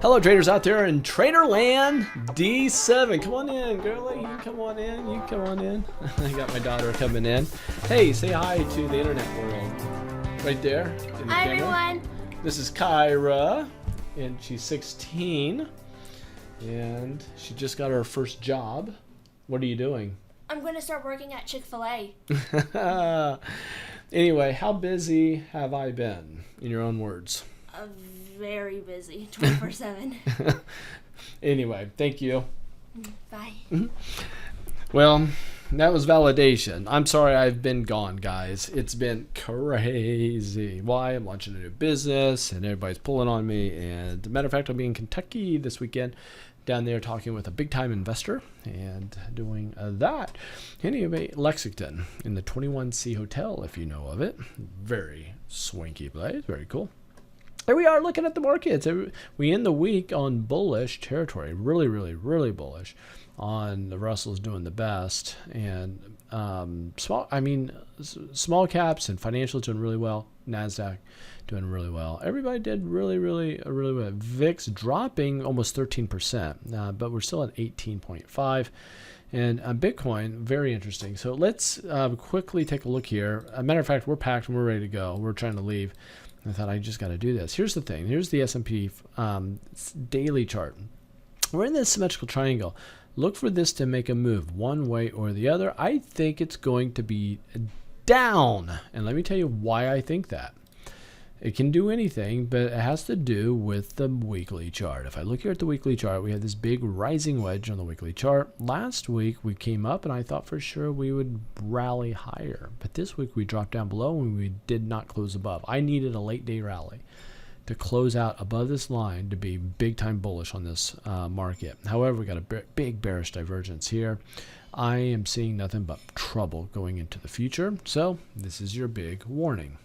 Hello, traders out there in Traderland D7. Come on in, girlie. You come on in. You come on in. I got my daughter coming in. Hey, say hi to the internet world. Right there. In the Hi, camera. everyone. This is Kyra, and she's 16, and she just got her first job. What are you doing? I'm going to start working at Chick-fil-A. Anyway, how busy have I been, in your own words? Very busy, 24/7. Anyway, thank you. Bye. Well, that was validation. I'm sorry I've been gone, guys. It's been crazy. Why? I'm launching a new business, and everybody's pulling on me. And matter of fact, I'll be in Kentucky this weekend, down there talking with a big-time investor and doing that. Anyway, Lexington in the 21C Hotel, if you know of it. Very swanky place. Very cool. Here we are looking at the markets. We end the week on bullish territory. Really, really, really bullish. On the Russell's doing the best, and small caps and financials doing really well. Nasdaq doing really well. Everybody did really, really, really well. VIX dropping almost 13%, but we're still at 18.5. And Bitcoin, very interesting. So let's quickly take a look here. As a matter of fact, we're packed and we're ready to go. We're trying to leave. I thought I just got to do this. Here's the thing. Here's the S&P daily chart. We're in this symmetrical triangle. Look for this to make a move one way or the other. I think it's going to be down. And let me tell you why I think that. It can do anything, but it has to do with the weekly chart. If I look here at the weekly chart, we have this big rising wedge on the weekly chart. Last week, we came up, and I thought for sure we would rally higher. But this week, we dropped down below, and we did not close above. I needed a late-day rally to close out above this line to be big-time bullish on this market. However, we got a big bearish divergence here. I am seeing nothing but trouble going into the future. So this is your big warning.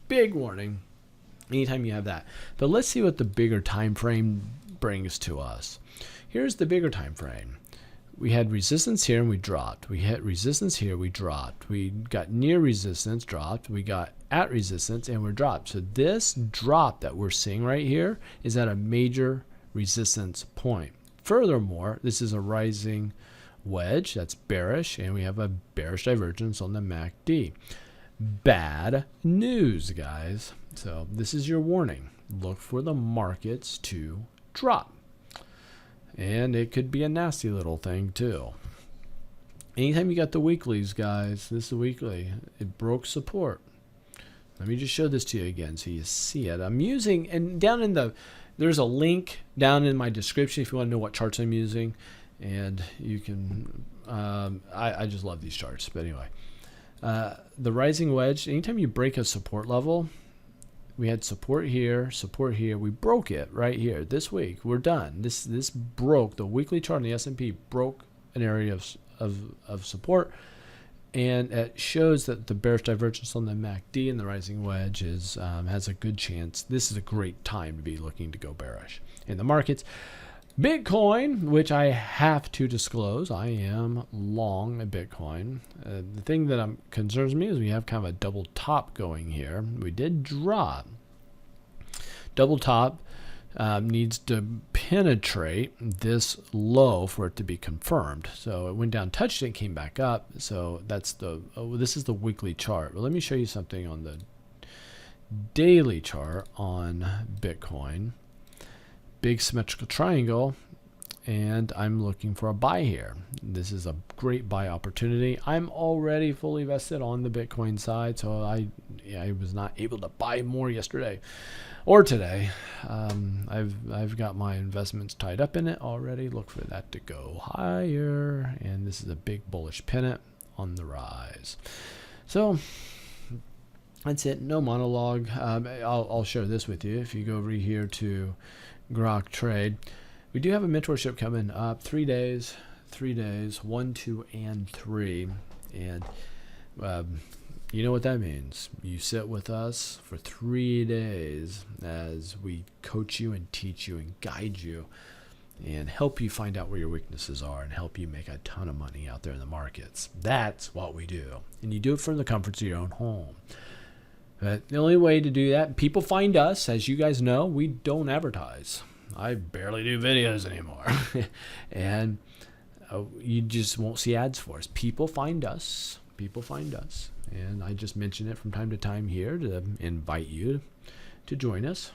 Big warning. Anytime you have that. But let's see what the bigger time frame brings to us. Here's the bigger time frame. We had resistance here and we dropped. We hit resistance here, we dropped. We got near resistance, dropped. We got at resistance and we're dropped. So this drop that we're seeing right here is at a major resistance point. Furthermore, this is a rising wedge that's bearish, and we have a bearish divergence on the MACD. Bad news, guys. So this is your warning. Look for the markets to drop. And it could be a nasty little thing too. Anytime you got the weeklies, guys, this is the weekly. It broke support. Let me just show this to you again so you see it. I'm using, and down in there's a link down in my description if you want to know what charts I'm using. And you can, I just love these charts. But anyway, the rising wedge, anytime you break a support level, we had support here, we broke it right here this week. We're done. This broke, the weekly chart on the S&P broke an area of support, and it shows that the bearish divergence on the MACD and the rising wedge has a good chance. This is a great time to be looking to go bearish in the markets. Bitcoin, which I have to disclose, I am long a Bitcoin. The thing that concerns me is we have kind of a double top going here. We did drop. Double top needs to penetrate this low for it to be confirmed. So it went down, touched it, came back up. So that's this is the weekly chart. But let me show you something on the daily chart on Bitcoin. Big symmetrical triangle, and I'm looking for a buy here. This is a great buy opportunity. I'm already fully vested on the Bitcoin side, so I was not able to buy more yesterday or today. I've got my investments tied up in it already. Look for that to go higher, and this is a big bullish pennant on the rise. So that's it. No monologue. I'll share this with you. If you go over here to Grok trade, we do have a mentorship coming up. 3 days, 1, 2, and 3, and you know what that means. You sit with us for 3 days as we coach you and teach you and guide you and help you find out where your weaknesses are and help you make a ton of money out there in the markets. That's what we do, and you do it from the comforts of your own home. But the only way to do that, people find us, as you guys know, we don't advertise. I barely do videos anymore. And you just won't see ads for us. People find us. And I just mention it from time to time here to invite you to join us.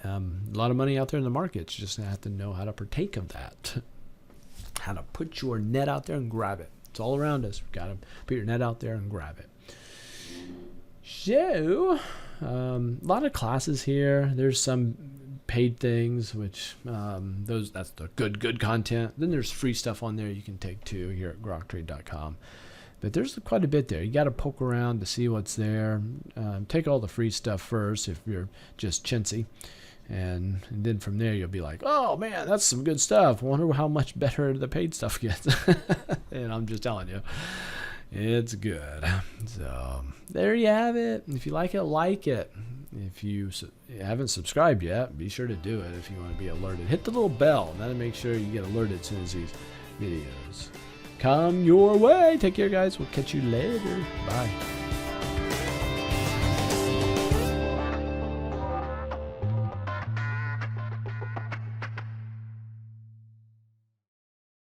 A lot of money out there in the markets. You just have to know how to partake of that. How to put your net out there and grab it. It's all around us. We've got to put your net out there and grab it. So, a lot of classes here. There's some paid things, which that's the good content. Then there's free stuff on there you can take too here at groktrade.com. But there's quite a bit there. You got to poke around to see what's there. Take all the free stuff first if you're just chintzy. And then from there you'll be like, oh man, that's some good stuff. I wonder how much better the paid stuff gets. And I'm just telling you, it's good. So there you have it. If you like it. If you haven't subscribed yet, be sure to do it if you want to be alerted. Hit the little bell, and that'll make sure you get alerted as soon as these videos come your way. Take care, guys. We'll catch you later. Bye.